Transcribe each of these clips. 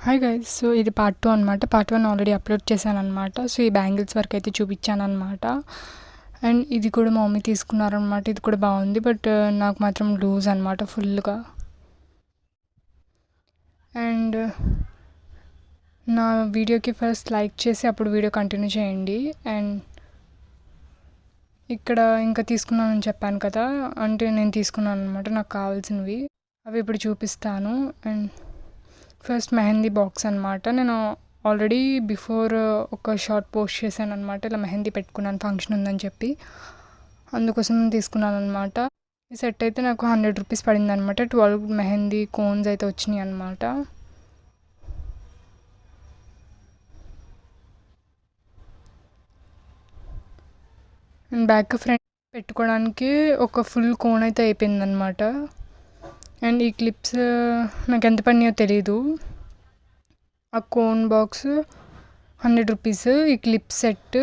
Hi guys. So ఇది part 2 అనమాట. Part 1 already upload చేశాననమాట. సో ఈ బ్యాంగిల్స్ వరకు అయితే చూపించానమాట. అండ్ ఇది కూడా మా మమ్మీ తీసుకున్నారనమాట. ఇది కూడా బాగుంది, బట్ నాకు మాత్రం లూజ్ అనమాట ఫుల్గా. అండ్ నా వీడియోకి ఫస్ట్ లైక్ చేసి అప్పుడు వీడియో కంటిన్యూ చేయండి. అండ్ ఇక్కడ ఇంకా తీసుకున్నానని చెప్పాను కదా, అంటే నేను తీసుకున్నాను అనమాట నాకు కావాల్సినవి. అవి ఇప్పుడు చూపిస్తాను. అండ్ ఫస్ట్ మెహందీ బాక్స్ అనమాట. నేను ఆల్రెడీ బిఫోర్ ఒక షార్ట్ పోస్ట్ చేశాను అనమాట. ఇలా మెహందీ పెట్టుకున్నాను ఫంక్షన్ ఉందని చెప్పి, అందుకోసం తీసుకున్నాను అనమాట. ఈ సెట్ అయితే నాకు 100 రూపీస్ పడింది అనమాట. 12 మెహందీ కోన్స్ అయితే వచ్చినాయి అనమాట. అండ్ బ్యాక్ ఫ్రంట్ పెట్టుకోవడానికి ఒక ఫుల్ కోన్ అయితే అయిపోయింది అనమాట. అండ్ ఈ క్లిప్స్ నాకు ఎంత పడినాయో తెలీదు. ఆ కోన్ బాక్స్ 100 రూపీస్, ఈ క్లిప్ సెట్,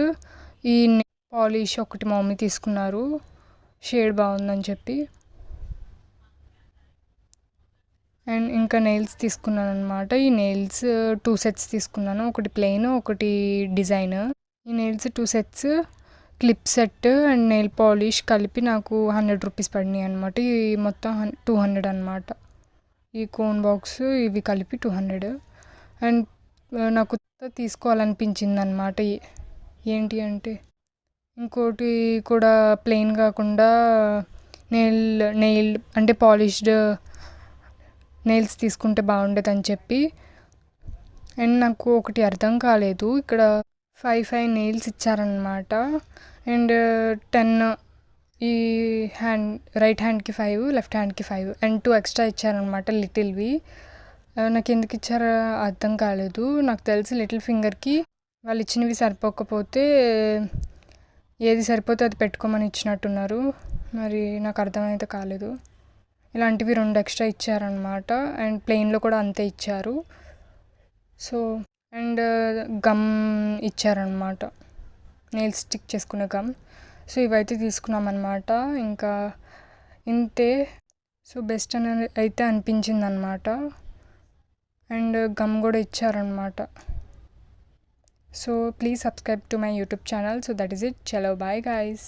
ఈ పాలిష్ ఒకటి మా మమ్మీ తీసుకున్నారు షేడ్ బాగుందని చెప్పి. అండ్ ఇంకా నెయిల్స్ తీసుకున్నాను అనమాట. ఈ నెయిల్స్ 2 సెట్స్ తీసుకున్నాను, ఒకటి ప్లెయిన్ ఒకటి డిజైన్. ఈ nails 2 sets, clip set and nail polish కలిపి నాకు 100 రూపీస్ పడినాయి అనమాట. ఈ మొత్తం 200 అనమాట. ఈ కోన్ బాక్స్ ఇవి కలిపి 200. అండ్ నాకు తీసుకోవాలనిపించింది అనమాట. ఏంటి అంటే ఇంకోటి కూడా ప్లెయిన్ కాకుండా నెయిల్ అంటే పాలిష్డ్ నెయిల్స్ తీసుకుంటే బాగుండేదని చెప్పి. అండ్ నాకు ఒకటి అర్థం కాలేదు, ఇక్కడ 5 నెయిల్స్ ఇచ్చారనమాట. అండ్ 10 ఈ హ్యాండ్ రైట్ హ్యాండ్కి 5, లెఫ్ట్ హ్యాండ్కి 5 అండ్ 2 ఎక్స్ట్రా ఇచ్చారనమాట లిటిల్వి. నాకు ఎందుకు ఇచ్చారో అర్థం కాలేదు. నాకు తెలిసి లిటిల్ ఫింగర్కి వాళ్ళు ఇచ్చినవి సరిపోకపోతే ఏది సరిపోతే అది పెట్టుకోమని ఇచ్చినట్టున్నారు. మరి నాకు అర్థమైతే కాలేదు. ఇలాంటివి 2 ఎక్స్ట్రా ఇచ్చారనమాట. అండ్ ప్లెయిన్లో కూడా అంతే ఇచ్చారు. సో అండ్ గమ్ ఇచ్చారనమాట, నెయిల్ స్టిక్ చేసుకునే గమ్. సో ఇవైతే తీసుకున్నామన్నమాట. ఇంకా ఇంతే. సో బెస్ట్ అని అయితే అనిపించింది అనమాట. అండ్ గమ్ కూడా ఇచ్చారనమాట. So please subscribe to my YouTube channel. So that is it. చలో బాయ్ గాయ్స్.